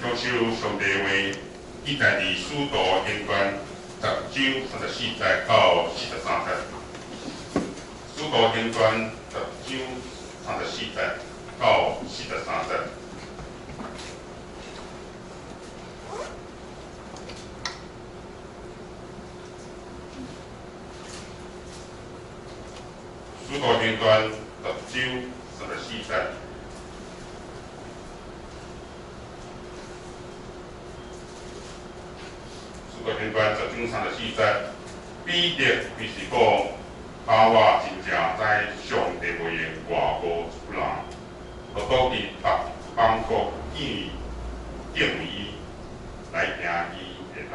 享受上帝话，记载伫使徒行传10章34节到43节。使徒行传10章34节到43节。使徒行传10章34节。使徒行传10章34节，彼得伊是讲，我真正知上帝话的外国人，就倒伫别邦国敬畏伊，来听伊的人，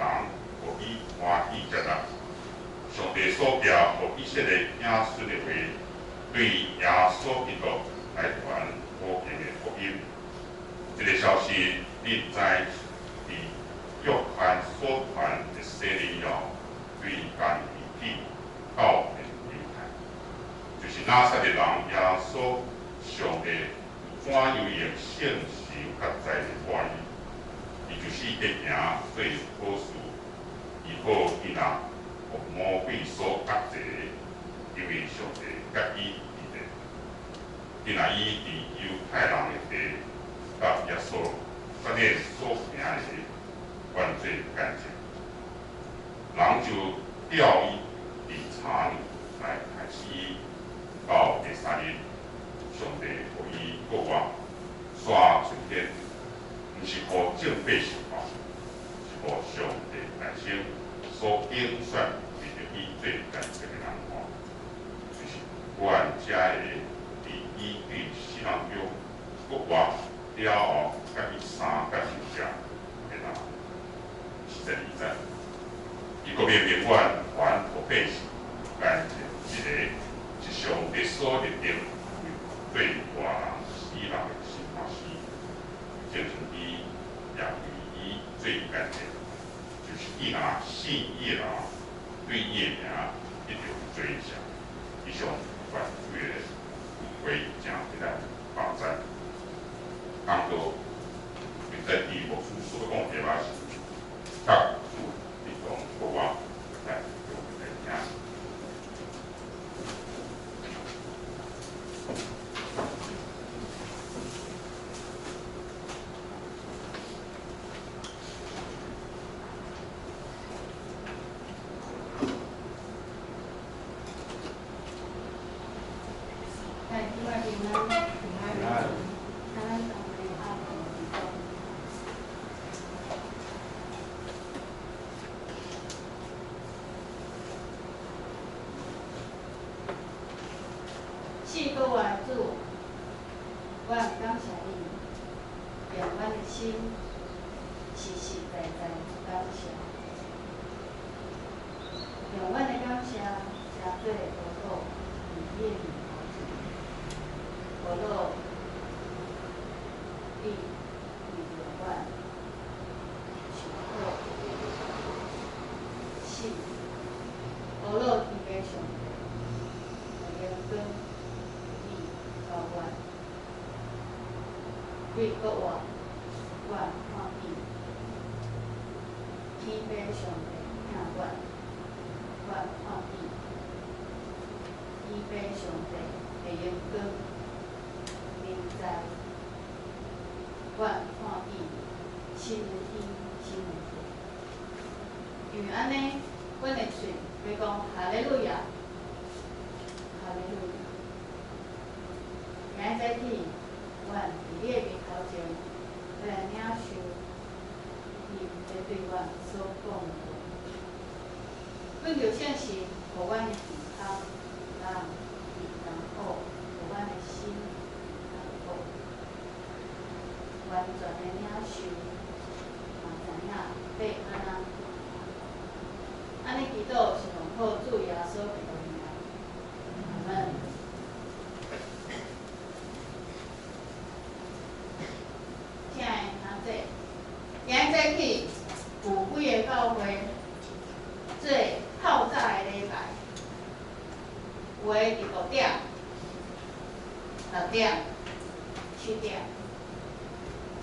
互伊欢喜接纳。上帝所寄互以色列子孙的话，对耶稣基督来传和平的福音。这个消息你知伫约翰所传的洗礼了，对干遗体到面犹太，就是拿撒勒人耶稣上帝怎样用圣神甲在的话语，伊就是一行做好事，以后伊若互魔鬼所压制，因为上帝甲伊伫咧，伊若伊伫犹太人的地，甲耶稣撒勒所行的犯罪干净，人就吊伊伫叉里来害死伊，到第3日，上帝互伊国王刷春天，毋是互正百姓看，是互上帝百姓所拣选为着伊最干净的人看，就是阮遮个伫伊对死人中国王了后，甲伊3甲受者的人。42节，伊国民永远还互百姓，干净一个是上帝所立定对外人死人的审判时，证成伊也为伊最干净，就是伊若信伊的人，对伊的名一定追想，伊上犯罪的为正一来保障。当作并在第5书所讲的话是。甲你讲国王来用来听。是各位主，我感谢你，让阮的心实实在在感谢，让阮的感谢成做无落伫你的面头前，无落你为着阮受苦、死，无落天父上帝的荣光。对国王，阮看伊，天父上帝听阮，阮看伊，天父上帝的荣光明在，阮看伊，亲如天，亲如地。因为安尼，阮的嘴要讲哈利路亚，哈利路亚。明仔载起，阮伫你的面头前，要来领受你在对阮所讲的话。阮就相信，互阮的健康，人平安好，互阮的心平安好，完全的领受，嘛知影要安怎。安尼祈祷是奉靠主耶稣基督的名，阿门。亲爱的堂姐，今早起有几个教会做透早的礼拜，有的伫5点、6点、7点，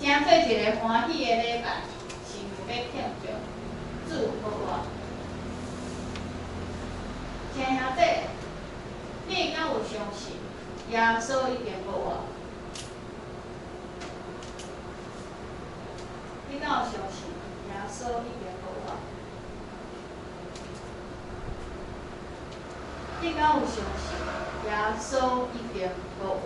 真做一个欢喜的礼拜，是为要庆祝主复活。亲兄弟，你敢有相信耶稣一定复活？你敢有相信耶稣一定复活？你敢有相信耶稣一定复活？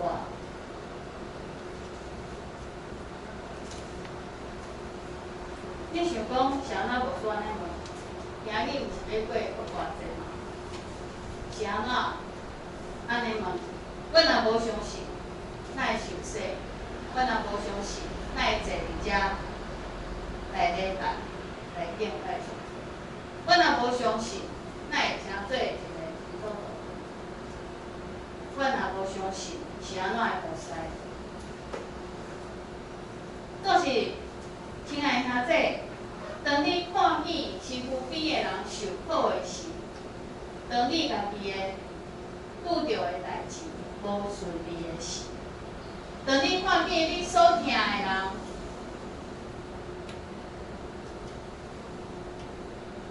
你想讲是安怎无选安尼问？今日毋是要过复活节吗？是安怎安尼问？阮若无相信，哪会受洗？阮若无相信，哪会坐伫遮来礼拜、来敬拜上帝？阮若无相信，哪会成做一个基督徒？阮若无相信，是安怎会会使？就是亲爱兄弟，当你看见身躯边的人受苦的时，当你家己的拄着的代志无顺利的时，当你看见你所疼的人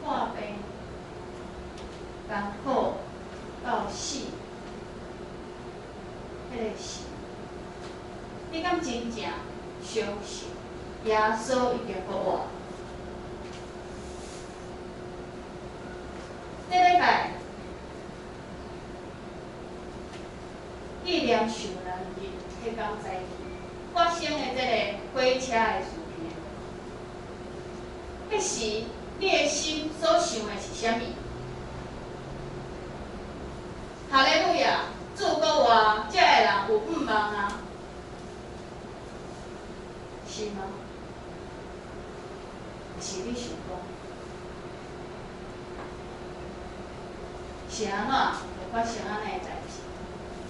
破病、艰苦到死，迄个时，你敢真正相信耶稣一定复活？这礼拜，纪念受难日迄天早起发生的这个火车的事件，迄时你的心所想的是啥物？哈利路亚！主国活，遮个人有盼望啊，是吗？是你想讲？是安怎会发生安尼的代志？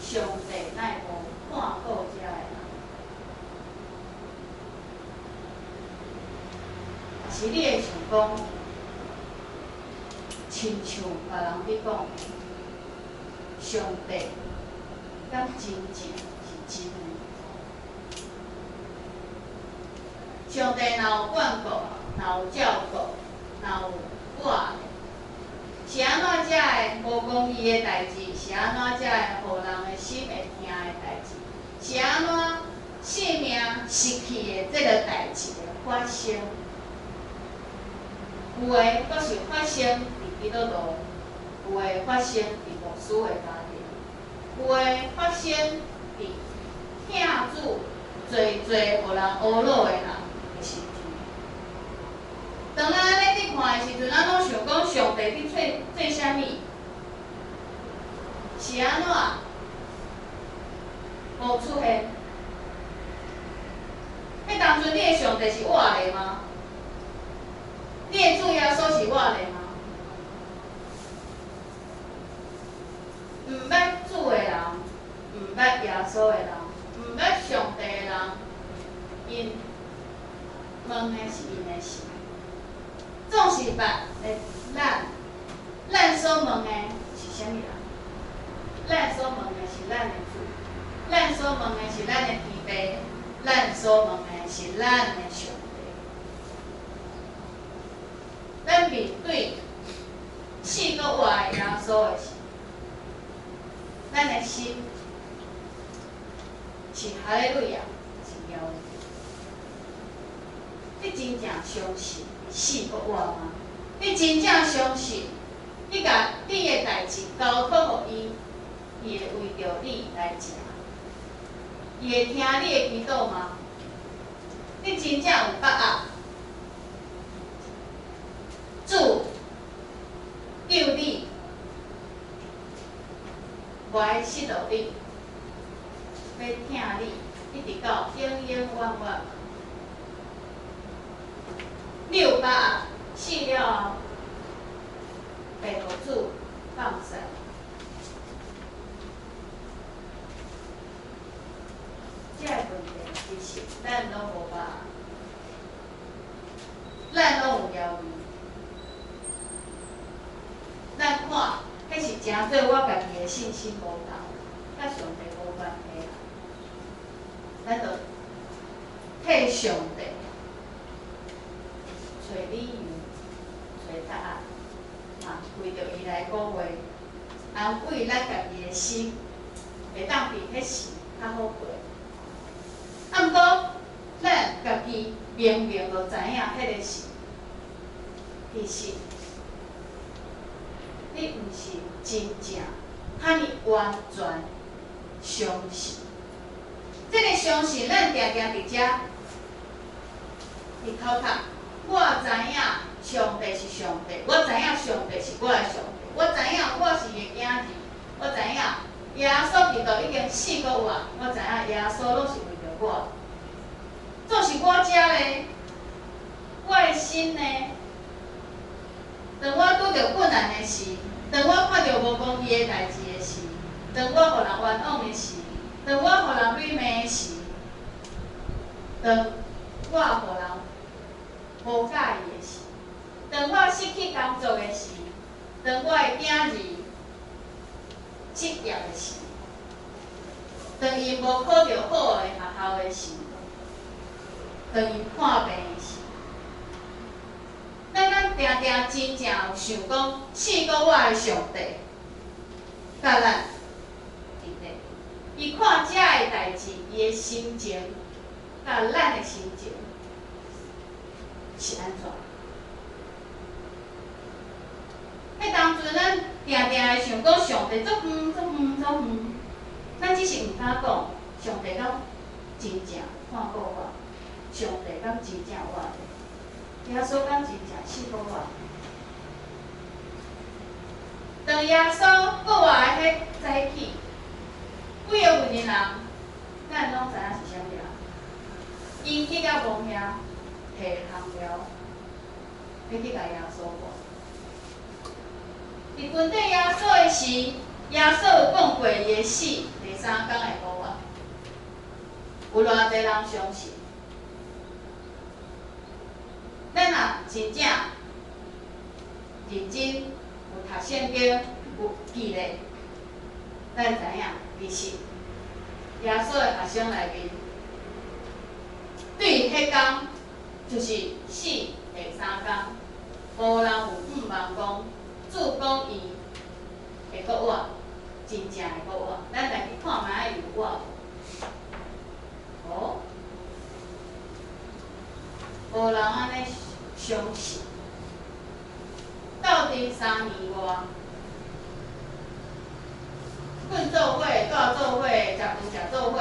上帝哪会无看顾遮个人？是你会想讲，亲像别人咧讲，上帝敢真正是真的？上帝若有管顾，若有照顾，若有我的。是安怎才会无公义的代志？是安怎才会互人的心会疼的代志？是安怎性命失去的这个代志的发生？有诶，阁是发生伫基督徒；有诶，发生伫牧师的家庭；有诶，发生伫听主侪互人懊恼的人的身躯。当咱安尼伫看的时阵，咱拢想讲上帝伫做啥物？是安怎无出现？迄当阵你的上帝是活的吗？你的主耶稣是活的吗？毋捌主的人，毋捌耶稣的人，毋捌上帝的人，因问的是因的事。总是捌的咱所问的是啥物人？咱所问的是咱的主，咱所问的是咱的天父，咱所问的是咱的上帝。咱面对死搁活的耶稣的时，咱的心是哈利路亚，是了。你真正相信死搁活吗？你真正相信你甲你的代志交托予伊，伊会为着你来食？伊会听你的祈祷吗？你真正有把握？主救你，无爱失落你，要疼你，一直到永永远远。你有把握死了后，被互主放生？这个问题其实咱拢无把握，咱拢有犹豫。咱看，迄是诚做我家己的信心无够，甲上帝无关系啦。咱着退上帝，找理由，找答案，为着伊来鼓励，安慰咱家己的心，会当比迄时较好过。啊，毋过咱家己明明就知影迄个是，其实你毋是真正哈尼完全相信。这个相信，咱定定伫遮，伫头壳，我知影上帝是上帝，我知影上帝是我的上帝，我知影我是伊的囝儿，我知影耶稣基督已经死过我，我知影耶稣拢是为着我。总是我遮咧，我的心呢，当我拄着困难的时，当我看到无公义的代志的时，当我互人冤枉的时，当我互人辱骂的时，当我互人无介意的时，当我失去工作的时，当我的囝儿失业的时，当伊无考到好的学校的时，当伊看病的时，咱定定真正有想讲，赐过我的上帝，甲咱伫咧，伊看遮的代志，伊的心情，甲咱的心情是安怎？迄当阵咱定定会想讲，上帝足远足远足远，咱只是毋敢讲，上帝敢真正看过我？上帝敢真正有我？耶稣敢真正死过我？当耶稣国外的迄早起，几个妇人人，咱拢知影是啥物啊？因去到墓遐，摕香料，要去甲耶稣挂。伫军队耶稣的时，耶稣有讲过伊会死，第三天会复活。有偌济人相信？咱若真正认真有读圣经，有记咧，咱知影其实耶稣的学生内面，对迄天就是死第三天，无人有毋茫讲，主讲伊会复活，真正会复活。咱家己看卖伊有活无？哦，无人安尼相信。到底3年外，困做伙、住做伙、食饭食做伙，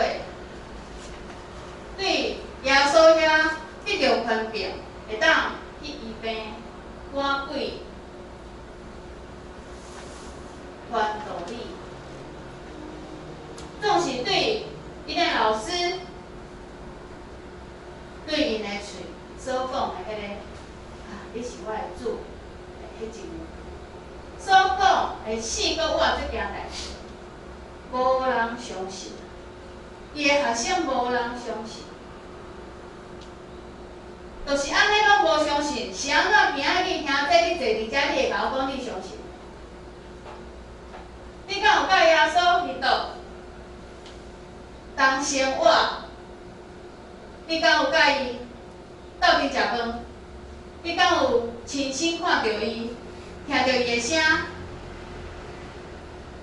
对耶稣遐得到权柄，会当去医病、赶鬼、传道理，总是对因的老师，对因的嘴所讲的迄个你是我的主，迄一句所讲会死过我这件代志，无人相信，伊的学生无人相信，就是安尼拢无相信，是安怎今仔日兄弟你坐伫遮，你会甲我讲你相信？你敢有甲耶稣迄道当生活？你敢有甲伊斗阵食饭？你敢有亲身看到伊，听到伊的声？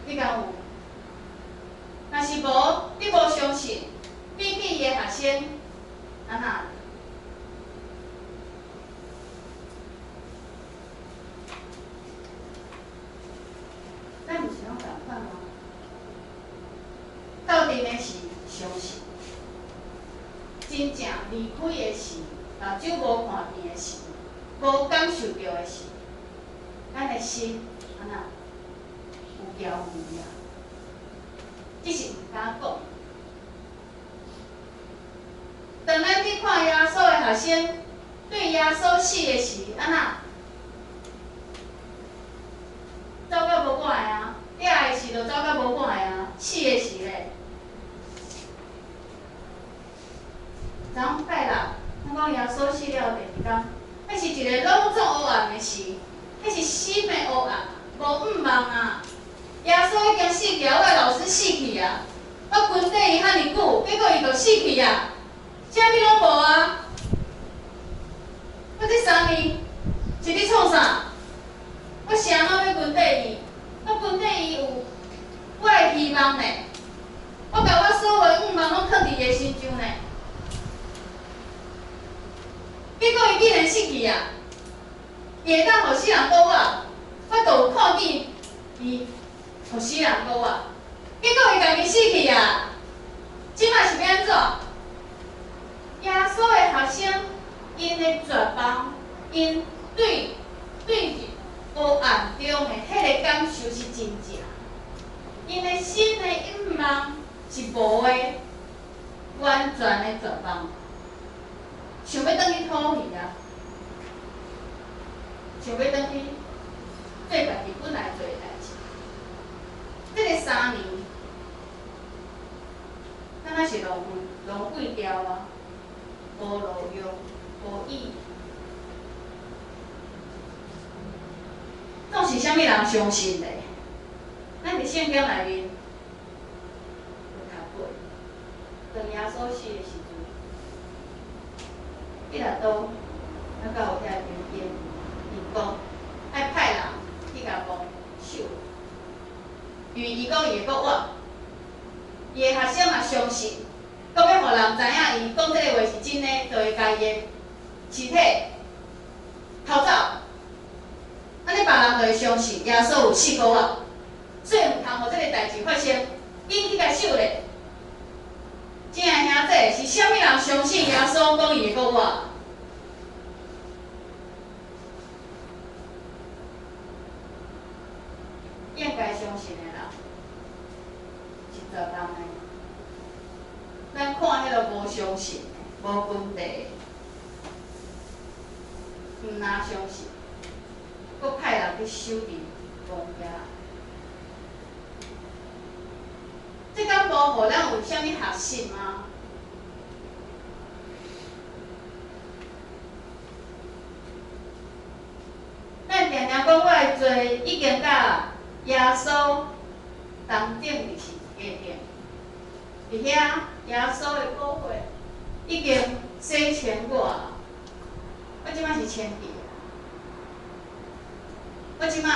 你敢有？若是无，你无相信，比起伊的学生，安那？咱毋是拢共款吗？斗阵的是相信，真正离开的是，目睭无看见的是，无感受到的是，咱的心安那有骄傲啊，只是毋敢讲。当咱去看耶稣的学生，对耶稣死的时，安那走到无赶的啊，掠的时就走到无赶的啊，死的时咧。昨昏拜六，咱讲耶稣死了第二天，迄是一个拢总黑暗的时，迄是心的黑暗，无毋茫啊！耶稣已经死去啊，我的老师死去啊，我军队伊遐尼久，结果伊就死去啊，啥物拢无啊！这3年是咧创啥？我啥拢要分底伊，我分底伊有我的希望呢。我把我所有的愿望拢放伫伊的身上呢。结果伊竟然死去啊！伊会当互死人讲我都有看见伊互死人讲结果伊家己死去啊！即摆是要安怎？耶稣的学生，因的绝望，因对黑暗中的迄个感受是真正，因的心的愿望是无的，完全的绝望，想要转去土里啊，想要转去做家己本来做的代志。这个3年，敢若是浪费掉啊，无路用，无意义。总是啥物人相信嘞？咱伫圣经内面有读过，当耶稣死的时阵，彼拉多咱到有遐边边，伊讲爱派人去甲摸手，因为伊讲伊会阁活，伊的学生嘛相信，讲要互人知影伊讲这个话是真的，就会甲伊的尸体偷走。安尼别人就会相信耶稣有死过活，所以毋通互这个代志发生，紧去甲守咧。亲爱兄弟，是啥物人相信耶稣讲伊会阁活？应该相信的人是绝望的，咱看迄个无相信的、无问题的，毋哪相信？佫派人去守伫公家，这敢无互咱有啥物学习吗？咱定定讲我的罪已经甲耶稣同定伫十字架顶，伫遐耶稣的骨血已经洗清我，我即摆是清洁。我即摆有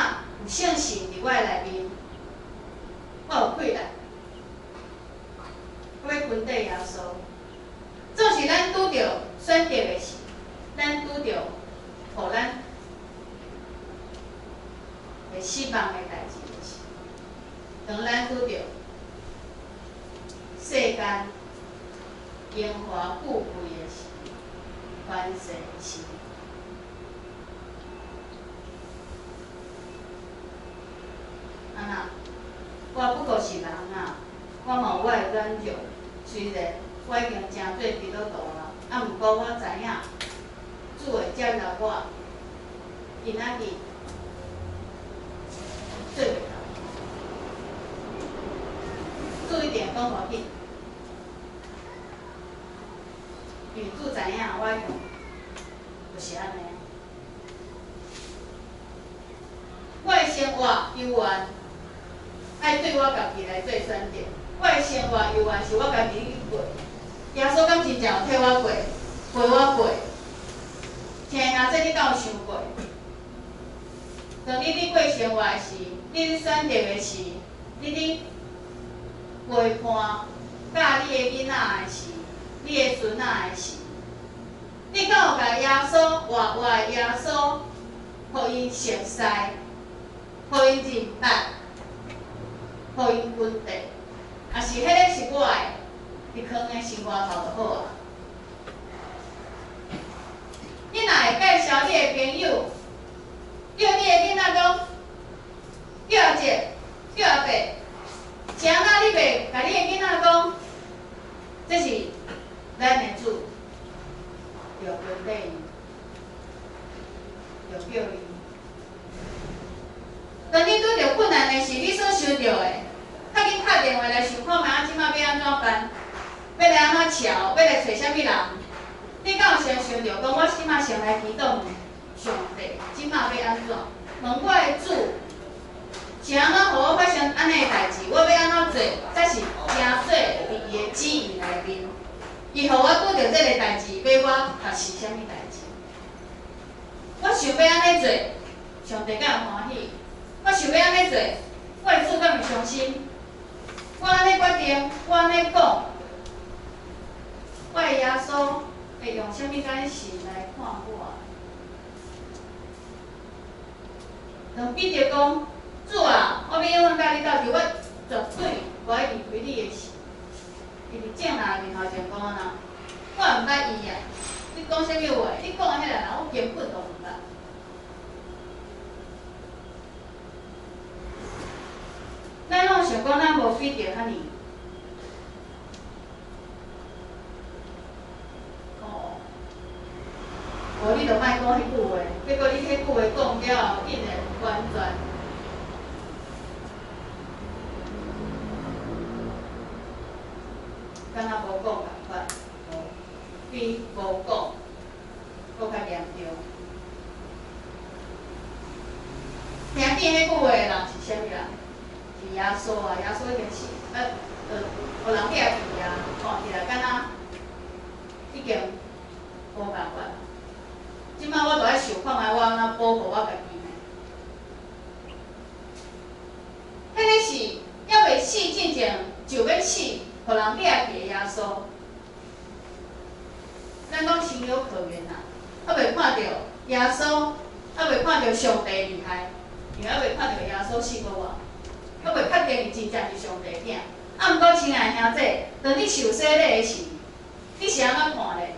圣神伫我的内面，我有气力，我要分底耶稣。总是咱拄着选择的事，咱拄着互咱会失望的代志的事，当咱拄着世间荣华富贵的事，凡世的事。安那，我不过是人啊，我嘛有我的软弱。虽然我已经真做基督徒啊，毋过我知影主会接纳我，今仔日做袂到。主一定讲我紧，因为主知影我用就是安尼。我的生活悠远。爱对我家己来做选择，我的生活悠远是我家己去过。耶稣敢真正有替我过，陪我过。亲爱姊，你敢有想过？当你过生活的时，你选择的是，你陪伴教你的囡仔的时，你的孙仔的时，你敢有甲耶稣活的耶稣，互伊熟悉，互伊认捌？互因分地，也是迄个是我的伫坑的生活头就好啊。你若会介绍你的朋友，叫你的囡仔讲，叫阿姐，叫阿伯，谁那你袂甲你的囡仔讲，这是咱的主，要分地伊，要叫伊。当你拄着困难的时，你所想到的。较紧打电话来想看觅即摆要安怎办？要来安怎瞧？要来找啥物人？你敢有先想着讲，我即摆先来祈祷上帝，即摆要安怎？问我的主，是安怎互我发生安尼的代志？我要安怎做，才是正做伫伊的旨意内面？伊互我拄着这个代志，要我学习啥物代志？我想要安尼做，上帝敢会欢喜？我想要安尼做，我的主敢会伤心？我安尼决定，我安尼讲，我的耶稣会用啥物眼神来看我？当彼得讲，主啊，我要永远甲你斗阵，我绝对不会离开你的事。伊伫正人面头前讲啊，我毋捌伊啊，你讲啥物话？你讲的迄个人，我根本都毋捌。咱拢想讲，咱无彼得遐尼。无你著莫讲迄句话，结果你迄句话讲了后，竟然完全敢若无讲共款，比无讲搁较严重。听见迄句话的人是啥物人？是耶稣啊！耶稣已经是互人掠去啊，看起来敢若已经无共款。即摆我著爱想看下我安怎保护我家己呢？迄个是还未死之前就要死，互人掠去的耶稣。咱讲情有可原啊，还未看到耶稣，还未看到上帝厉害，因为还未看到耶稣死过活，还未确定伊真正是上帝囝。啊，毋过亲爱的兄弟，当你受洗礼的时，你是安怎看咧？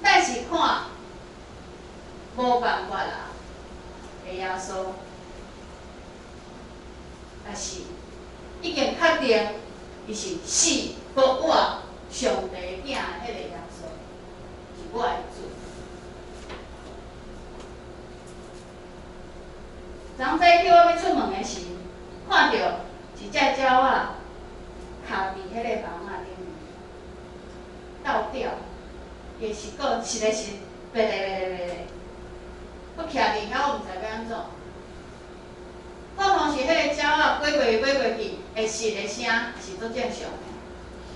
咱是看无办法啦的耶稣，还是已经确定伊是死搁活上帝囝的迄个耶稣，是我的主。昨早叫我要出门的时，看到一只鸟仔徛伫迄个网仔顶面，倒吊。也是个实在是白咧，我徛伫遐，我毋知要安怎。我当时迄个鸟仔飞过去，会食的声是足正常的。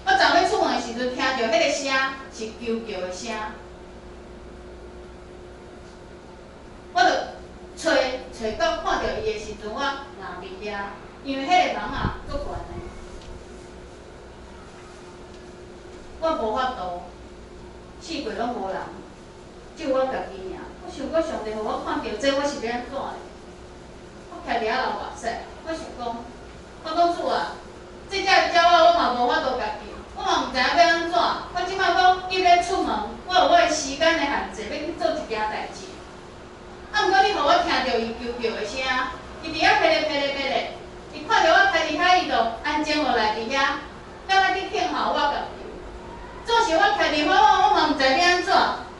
我昨尾出门的时阵，听到迄个声是叫的声，我就找到看到伊的时阵，我硬伫遐，因为迄个网仔足悬的，我无法度。四界拢无人，只有我家己尔。我想过上帝互我看到这，我是要安怎的？我徛伫遐流目屎，我想讲，我讲主啊，这只鸟仔我嘛无法度家己，我嘛毋知影要安怎。我即摆讲伊要出门，我有我的时间的限制，要去做一件代志。啊，毋过你互我听到伊叫的声，伊伫遐噼咧，伊看到我徛伫遐，伊就安静落来伫遐，敢若去听候我家己。总是我徛伫遐，我嘛毋知要安怎。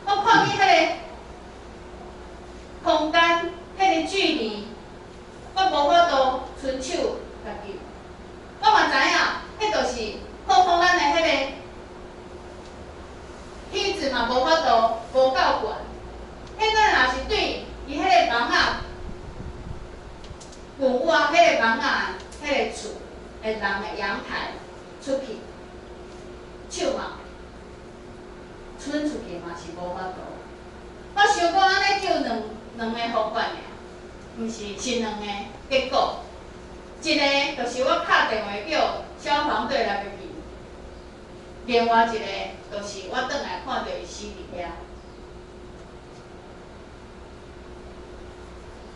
我看见迄个空间，迄个距离，我无法度伸手家己。我嘛知影，迄就是普通咱的迄个梯子嘛，无法度无够悬。迄个若是对伊迄个网仔，牛窝迄个网仔，迄个厝的人的阳台出去，手嘛。伸出去嘛是无法度。我想讲安尼就两个方法尔，毋是两个结果。一个就是我敲电话叫消防队来入去，另外一个就是我转来看到伊死伫遐。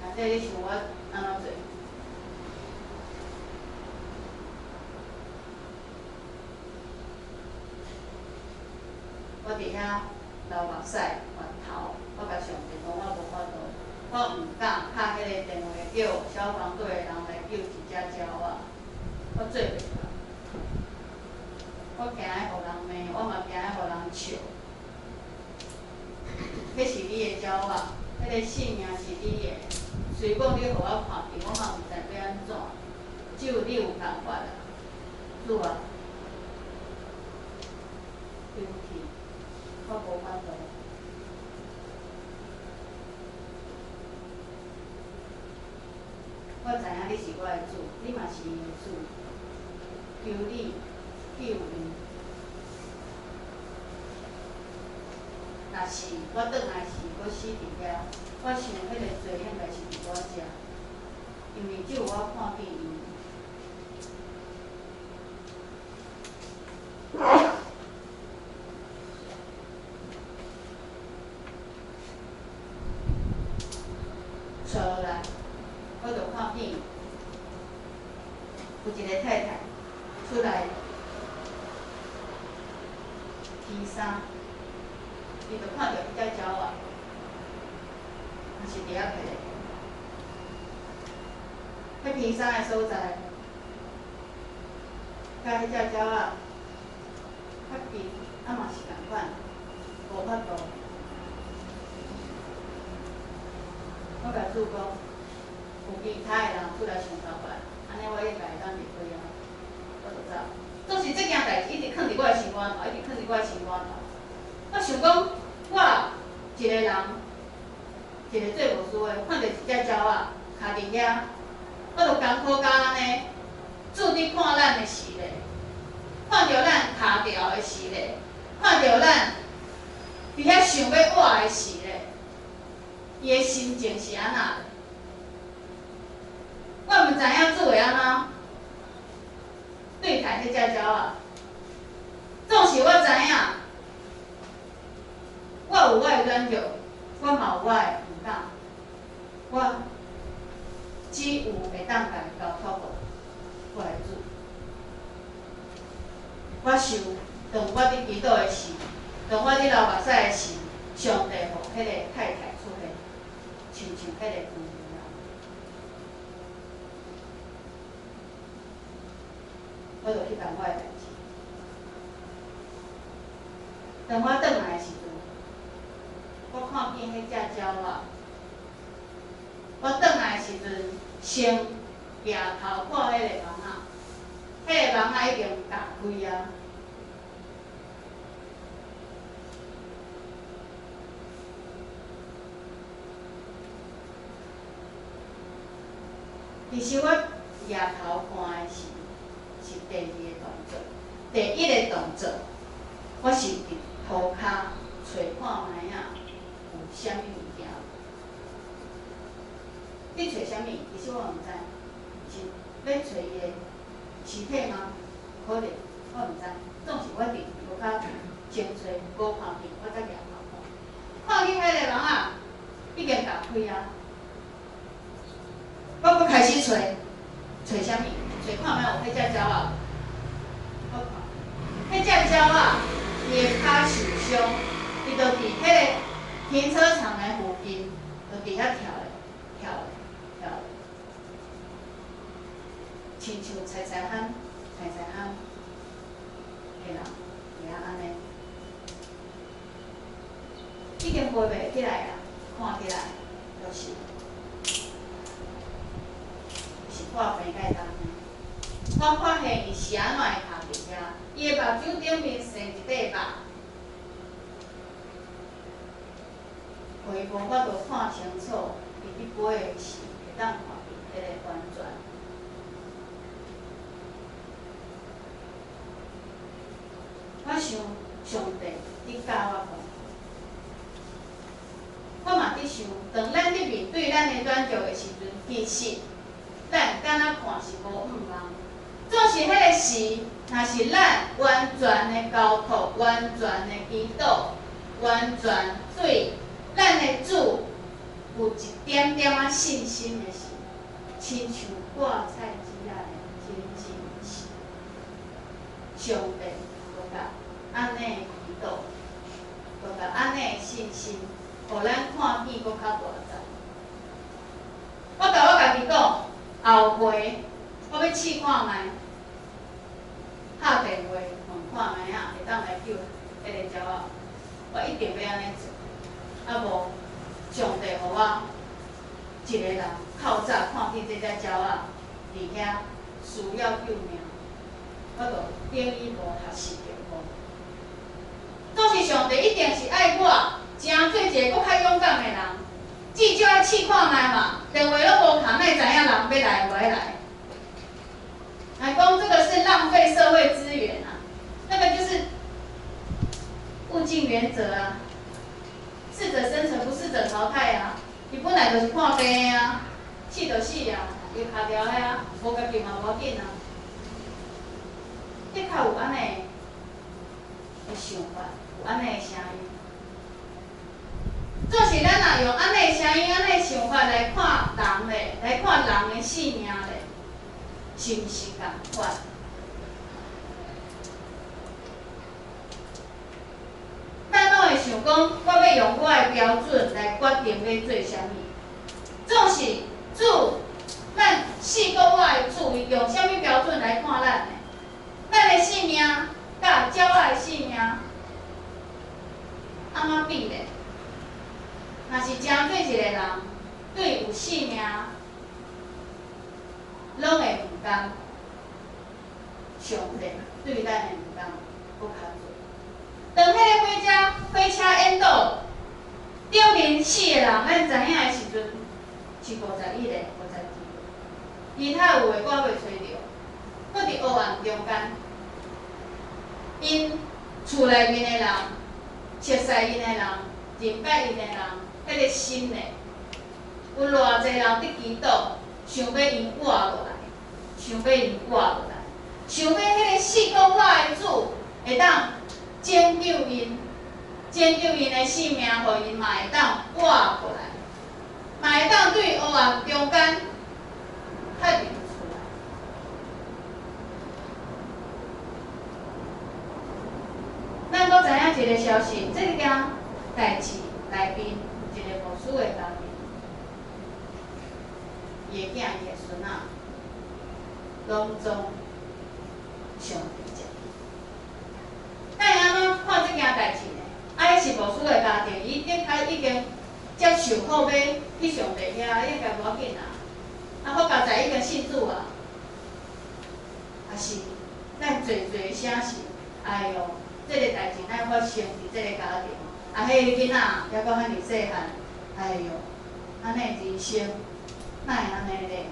啊，这你想我安怎做？我伫遐流目屎、晕头，我甲上帝讲，我无法度，我毋敢敲迄个电话叫消防队的人来救一只鸟仔，我做袂到。我惊爱互人骂，我嘛惊爱互人笑。迄是你的鸟仔，迄个性命是你的，虽讲你互我看见，我嘛毋知要安怎，只有你有办法啦，主啊，对不起。我无法度。我知影你是我的主，你嘛是伊的主，求你救伊。若是是我转来是搁死伫遐，我想迄个罪应该是伫我遮，因为只有我看见伊。坐落来，我就看见有一个太太出来披衫，伊就看到迄只鸟啊，是伫遐摕咧。迄披衫的所在，甲迄只鸟啊较近，嘛是共款，无法度。我甲主讲，有其他的人出来上头办，安尼我应该会当离开啊，我就走。总是这件代志一直藏伫我的心肝头，一直藏伫我的心肝头。我想讲，我一个人，一个做无事的，看到一只鸟仔徛伫遐，我就艰苦甲安尼，注伫看咱的时咧，看到咱徛掉的时咧，看到咱伫遐想要活的时咧，伊的心情是安那的？我毋知影主会安怎对待迄只鸟仔。总是我知影，我有我的软弱，我嘛有我的毋敢，我只有会当家交托付我的主。我受当我伫祈祷的时，当我伫流目屎的时，上帝互迄个太太出现，像迄个妇女啊。我就去办我的代志。当我转来的时阵，我看见迄只鸟仔。我转来的时阵，先抬头看迄个网仔，迄个网仔已经打开啊。其实我抬头看的是第二个动作，第一个动作，我是伫涂骹找看卖啊有啥物物件。你找啥物？其实我毋知，是要找伊的尸体吗？可能我毋知，总是我伫涂骹前找无看见，我才抬头看。看见迄个网仔已经打开啊！我搁开始找，找啥物？找看卖有迄只鸟仔。我看，迄只鸟仔伊的骹受伤，伊就伫迄个停车场的附近，就伫遐跳咧，跳咧，跳咧，亲像菜菜喊的人，会晓安尼，已经飞袂起来啊，看起来就是。破病甲伊当面，我发现伊是安怎会徛伫遐？伊的目睭顶面生一块肉，互伊无法度看清楚，伊伫飞的时会当看见迄个圆转。我想上帝你教我讲，我嘛伫想，当咱伫面对咱的软弱的时阵，其实。咱敢若看是无毋茫，总是迄个时，若是咱完全的交托、完全的祈祷、完全对咱的主有一点点仔信心的时，亲像挂菜枝仔的真真是，上帝就甲安尼的祈祷，就甲安尼的信心，互咱看见搁较大载。我甲我家己讲。后回我要试看卖，打电话问看卖啊，会当来救迄个鸟仔，我一定要安尼做。啊无，上帝互我一个人透早看见这只鸟仔伫遐需要救命，我就等伊无学习着无。总是上帝一定是爱我，诚做一个搁较勇敢的人。至少要试看卖嘛，电话拢无通，哪会知影人要来无要来？来讲这个是浪费社会资源啊，那个就是物尽原则啊。者淘汰啊！伊本来就是看病啊，死就死啊，又卡掉个啊，无家己嘛无要紧啊。的确有安尼的想法，有安尼的声音。做是咱若用安尼的声音、安尼的想法来看人咧，来看人的性命咧，是毋是共款？咱拢会想讲，我要用我的标准来决定要做啥物。总是主，咱四个我的主，伊用啥物标准来看咱的？咱的性命甲鸟仔的性命，安怎比咧？若是真对一个人，对有性命，拢会唔同。上帝对咱的唔同，搁较多。当迄个火车淹倒，丢面死的人，咱知影的时阵是51个、52个，其他有的我袂找着，搁伫黑暗中间。因厝内面的人、熟悉因的人、认捌因的人，迄个心呢，有偌济人伫祈祷，想要因活落来，想要因活落来，想要迄个四个我的主会当拯救因，拯救因的性命，互因嘛会当活过来，嘛会当对黑暗中间较认出来。咱搁知影一个消息，这件代志内面有一个牧师的家庭，伊的囝、伊的孙仔，拢总上帝者。咱会安怎看这件代志呢？啊，迄是牧师的家庭，伊已经接受好要去上帝遐，应该无要紧啦。啊，我家在已经信主啊，啊是咱侪声是，哎哟。这个代志哪发生伫这个家庭？啊，迄个囡仔还阁遐尼细汉，哎哟，安尼人生哪会安尼咧？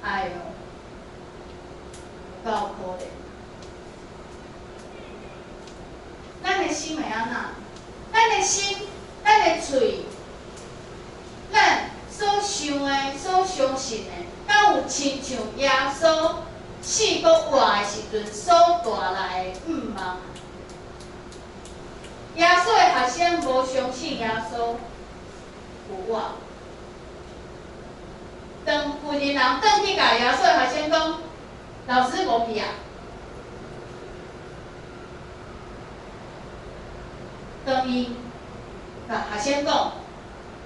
哎哟，够可怜。咱的心会安怎？咱的心，咱的嘴，咱所想的、所相信的，敢有亲像耶稣4个活的时阵所带来的毋茫？耶稣的学生无相信耶稣有我。当负责人转去甲耶稣的学生讲：“老师无去啊。”当伊甲学生讲：“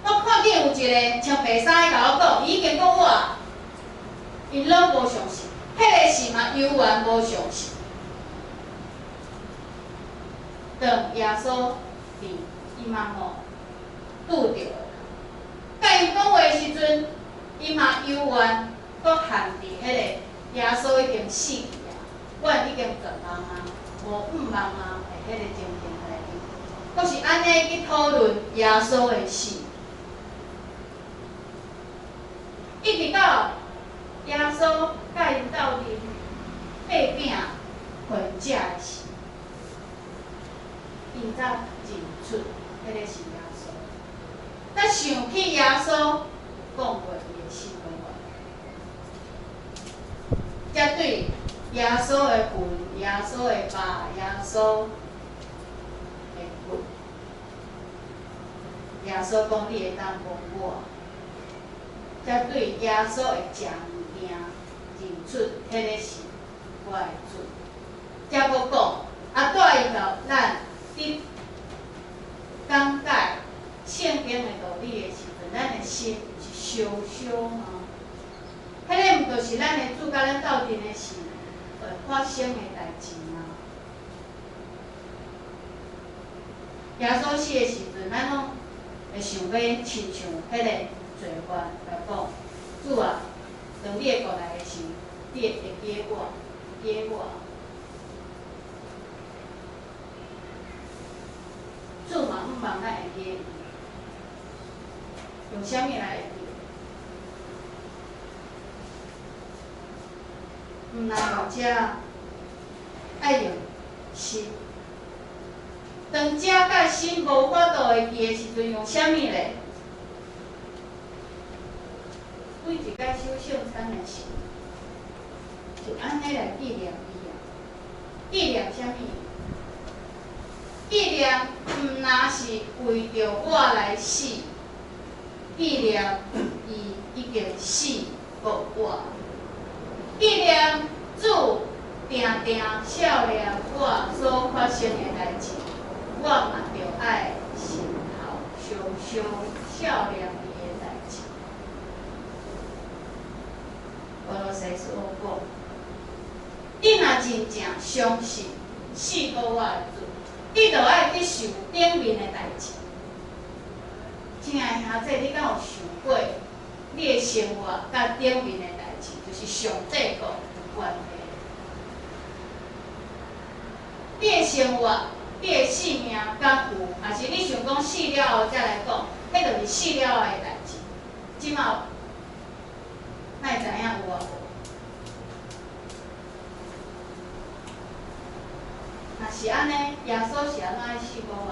我看见有一个穿白衫的甲我讲，伊已经讲我啊。”因拢无相信，迄个是嘛犹原无相信。当耶稣伫伊嘛吼拄着，甲伊讲话的时阵，伊嘛犹原搁限伫迄个耶稣已经死去啊，阮已经绝望啊，无毋茫啊的迄个情形内面，搁是安尼去讨论耶稣的死，一直到耶稣甲因斗阵八饼分食的时。因才认出，迄个是耶稣。咱想起耶稣讲过伊的4个我，才对耶稣的魂、耶稣的爸、耶稣的骨，耶稣讲你会当帮我，才对耶稣的食物件认出，迄个是我的主。才搁讲，啊带伊到咱。伫讲解圣经的道理的时阵，咱的心是烧烧吗？迄个毋就是咱的主甲咱斗阵的时会发生的代志吗？耶稣死的时阵，咱拢会想要亲像迄个罪犯来讲：主啊，当你会过来的时，你会记我，记我。主嘛毋茫咱会记伊，用啥物来会记？毋通用遮，爱用心，当食甲心无法度会记的时阵，用啥物咧？每一摆守圣餐的时候，就安尼来纪念伊啊。纪念啥物？纪念毋那是为着我来死，纪念伊已经死无我。纪念主定定少年我所发生的代志，我嘛着爱心头烧烧少年伊的代志。保罗西所讲，你若真正相信死过我的主，你着爱去受顶面的代志。亲爱兄弟，你敢有想过，你的生活甲顶面的代志，就是上帝国有关系？你的生活、你的性命敢有？还是你想讲死了后才来讲？迄就是死了后的代志。即马，哪会知影有啊无？若是安尼，耶稣是安怎爱死过我？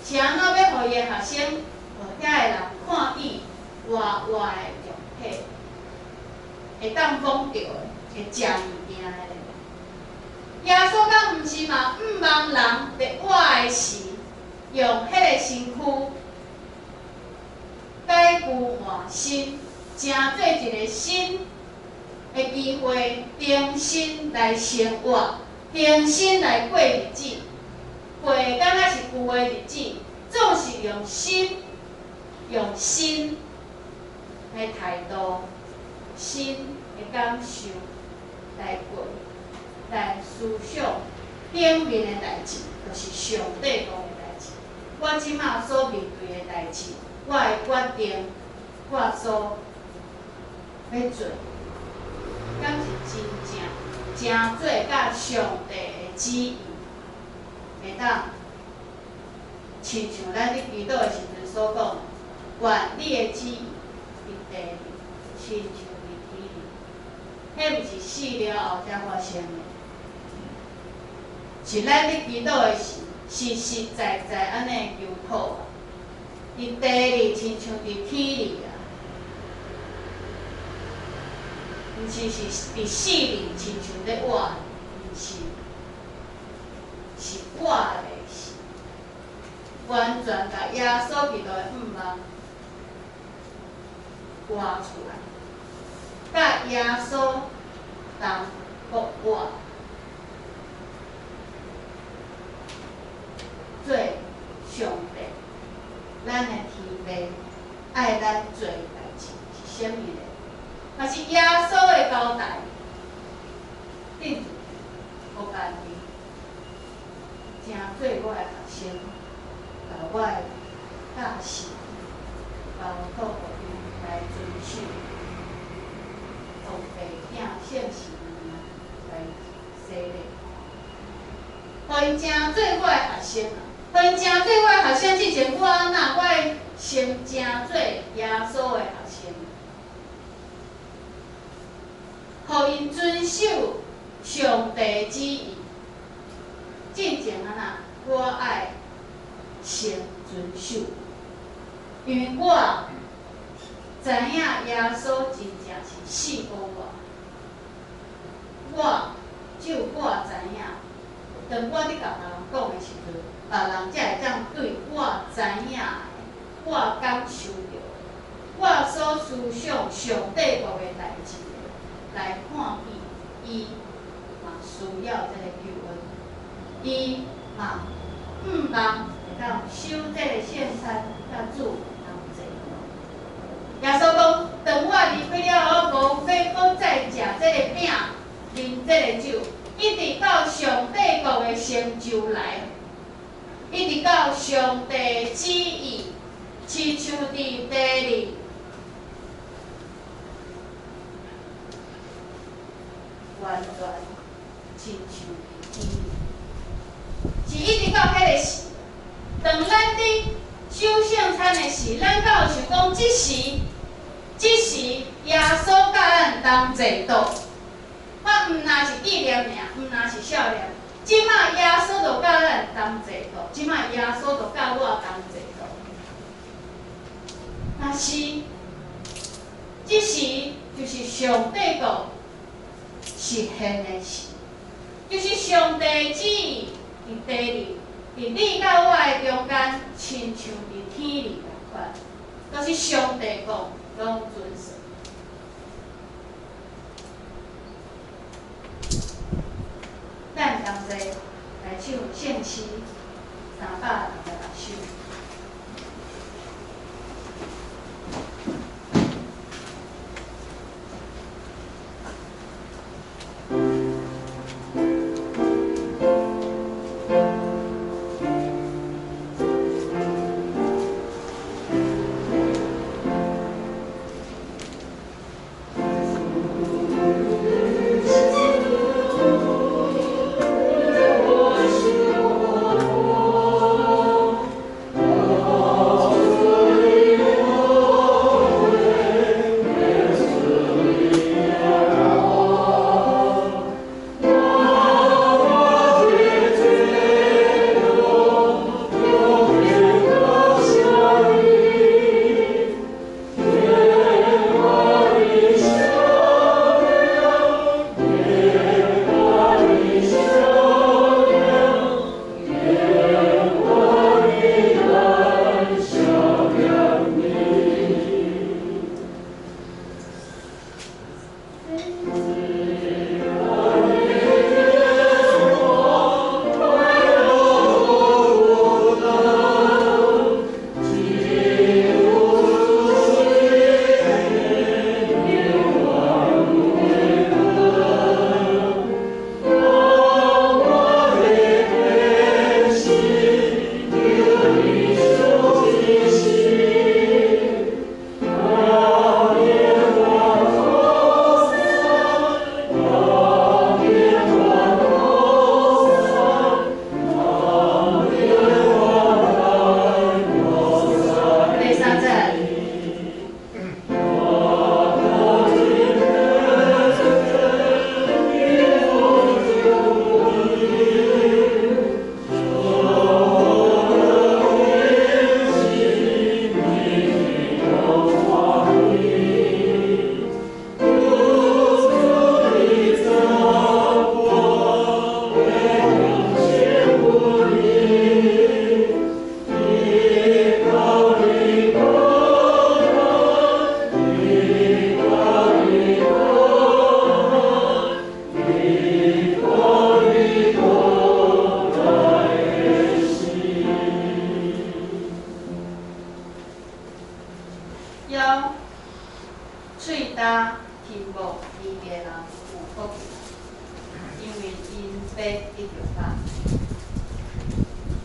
是安怎要互伊的学生、遐个人看见活的容体，会当讲着的，会食物件的咧？耶稣敢毋是嘛？毋望人伫活的时，用迄个身躯解旧换新，成做一个新的机会，重新来生活。重新来过日子，过敢若是旧的日子，总是用新的态度、新的感受来过，来思想顶面的代志，就是上帝国的代志。我即马所面对的代志，我会决定我所要做，敢是真正。正做甲上帝的旨意，会当亲像咱伫祈祷的时阵所讲，愿你的旨意伫地里，亲像伫天里。迄毋是死了后才发生的，是咱伫祈祷的时，实实在在安尼求讨，伫地里亲像伫天里啊。毋是伫死里，亲像咧活，毋是，是活的是，完全甲耶稣基督的毋望活出来，甲耶稣同复活，做上帝，咱的天父爱咱做的代志是啥物咧？嘛是耶稣的交代，顶互家己，正做我的学生，把我的教示，包透互伊来遵守，从地顶现实来洗礼，互因正做我的学生啊！互因正做我的学生之前，我安那？我会先正做耶稣的学生。互因遵守上帝旨意，真正安那，我爱先遵守，因为我知影耶稣真正是死过我，只有我知影，当我伫甲别人讲的时阵，别人才会当对我知影的，我感受到的，我所思想上帝国的代志。来看见，伊嘛需要这个救恩，伊嘛毋望会当守这个圣餐，甲主同齐。耶稣讲：当我离开了后，无法搁再食这个饼，啉这个酒，一直到上帝国的成就来，一直到上帝旨意，亲像伫地里。完全亲像天理，是一直到迄个时，当咱伫守圣餐的时，咱敢有想讲，即时耶稣甲咱同坐倒，我毋那是纪念尔，毋那是少年，即马耶稣就甲咱同齐道，即摆耶稣就教我同齐道。若是，即时就是上帝国实现的事，就是上帝旨意伫地里，伫你甲我的中间，亲像伫天里共款，都是上帝讲，拢遵守。咱同齐来唱圣诗366首。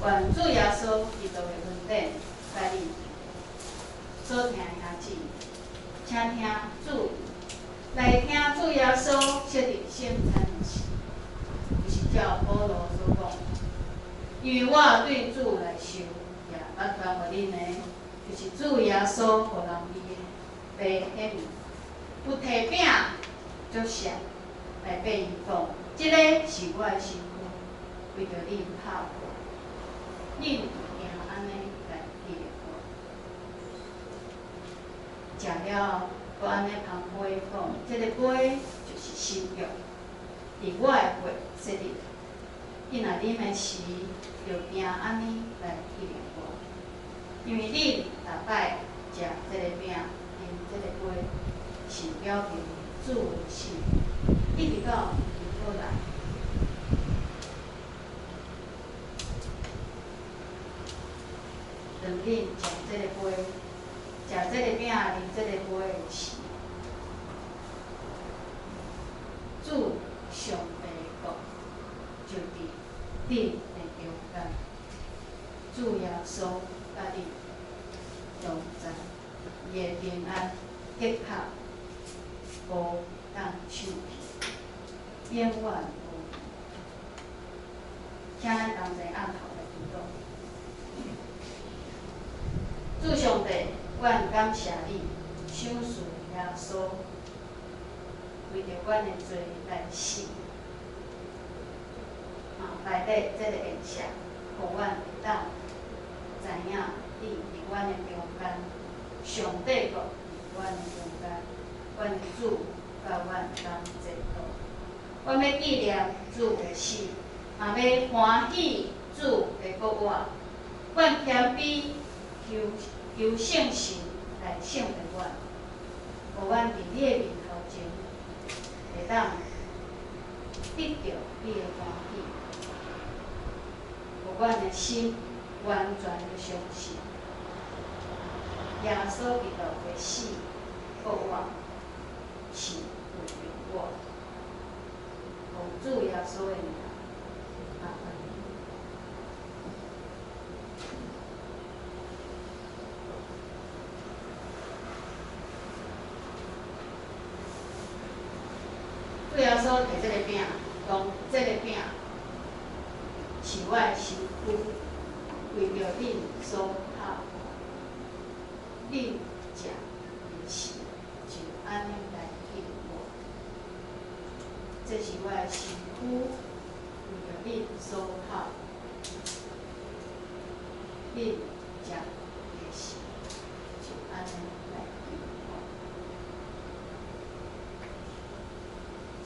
愿主耶稣基督的恩典在你所听的兄姊，请听主来听主耶稣设定圣餐的事，就是照保罗所讲，因为我对主来受，也捌传互恁的，就是主耶稣互人伊的白显明，有提饼作谢来对伊讲，即个是我的身躯，为着恁拍过。恁定安尼来记着我，食了，搁安尼旁杯讲，即个杯就是新约，伫我的血设立。伊若啉的时，就定安尼来记着我，因为恁逐摆食即个饼，啉即个杯，是表明主的死，一直到后来。让恁食即个杯，食即个饼，啉即个杯的时，主上帝国就伫恁的中间，主耶稣甲恁同在，伊的平安结合无当抢去，永远无。请咱同齐按头来祈祷。主上帝，阮感谢你，赏赐耶稣，为着阮的罪来死，来底这个恩赦，互阮会当知影你伫阮的中间，上帝国伫阮的中间，阮的主甲阮同齐道。阮要纪念主的死，嘛要欢喜主的国活。阮谦卑求圣神来圣的阮，互阮伫你的面头前会当得到你的欢喜，互阮的心完全的相信，耶稣基督的死国活是为着我，奉主耶稣的名，阿门。主耶稣摕这个饼，讲这个饼是我的身躯，为着恁所烤，恁食的是就安尼来记我。这是我的身躯，为着恁所烤，恁食的是就安尼来记我。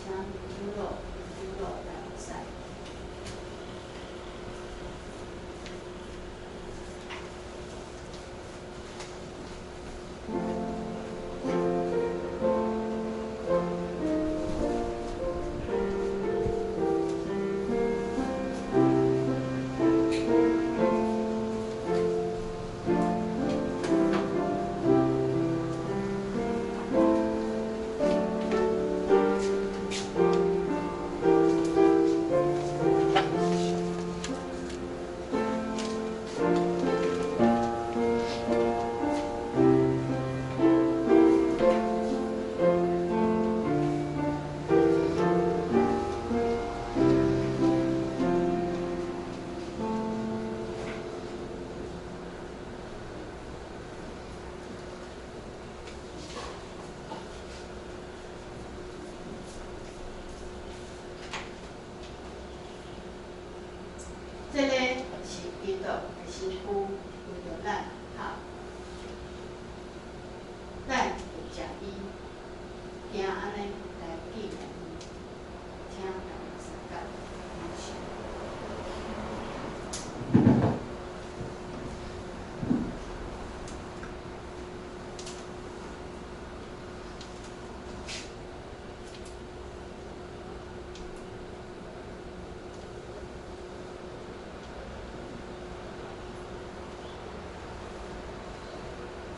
请主肉来塞。这个是基督的身躯，为着咱好，咱会食伊，惊安尼来纪念伊，请大家三角领受。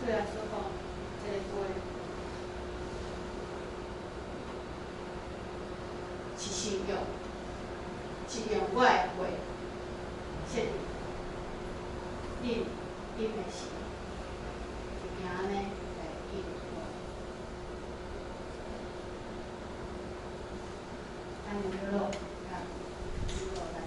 虽然说讲这个杯是信用，是用我的话设定，恁的是，就惊安尼来记念我。安尼就落，啊，就落来。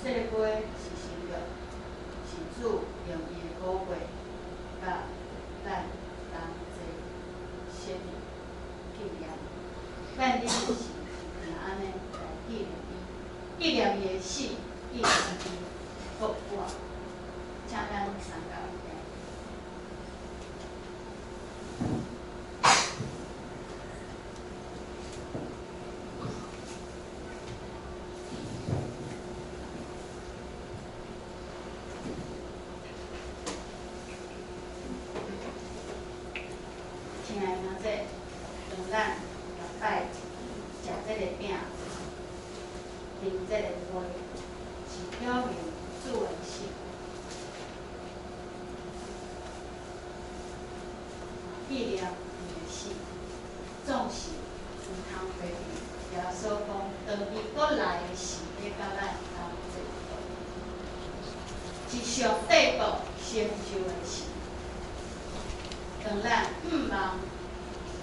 这个杯是新约，是主用伊的宝血，甲咱同齐设立纪念。咱恁的是凭安尼来纪念伊，纪念伊的死，纪念伊复活。请咱三角一下。了明主的心。意念伊的心，总是有通回避。耶稣讲，当伊搁来的时，要甲咱同齐。是上帝国成就的事。当咱毋望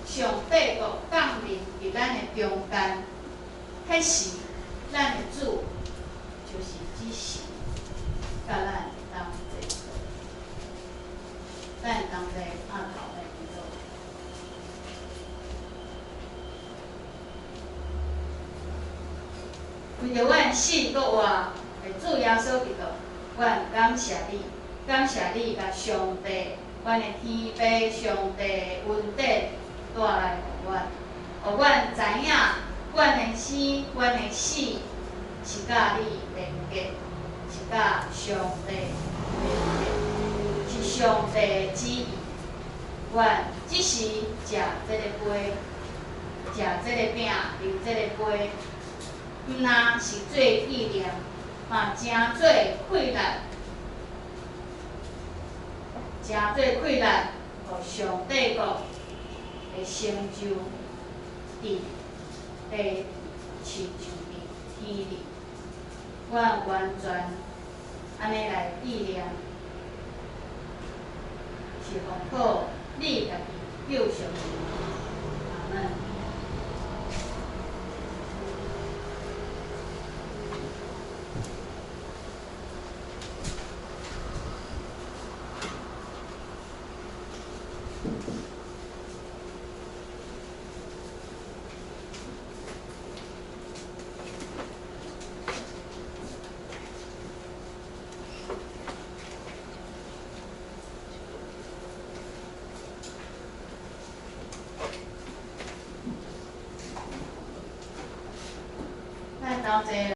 上帝国降临伫咱的中间，迄时咱的主就是只是甲咱同齐。咱同齐拍头来祈祷。为着阮死搁活的主耶稣基督，阮感谢你，感谢你甲上帝，阮的天父上帝的恩典带来互阮，互阮知影，阮的生，阮的死是甲你连结，是甲上帝连结，是上帝的旨意。阮只是食这个杯，食这个饼，啉这个杯。毋但是做纪念，嘛真做快乐，真做快乐，互上帝国的成就伫地亲像伫天里。我完全安尼来纪念，是奉靠你家己救赎。阿门。咱同齐。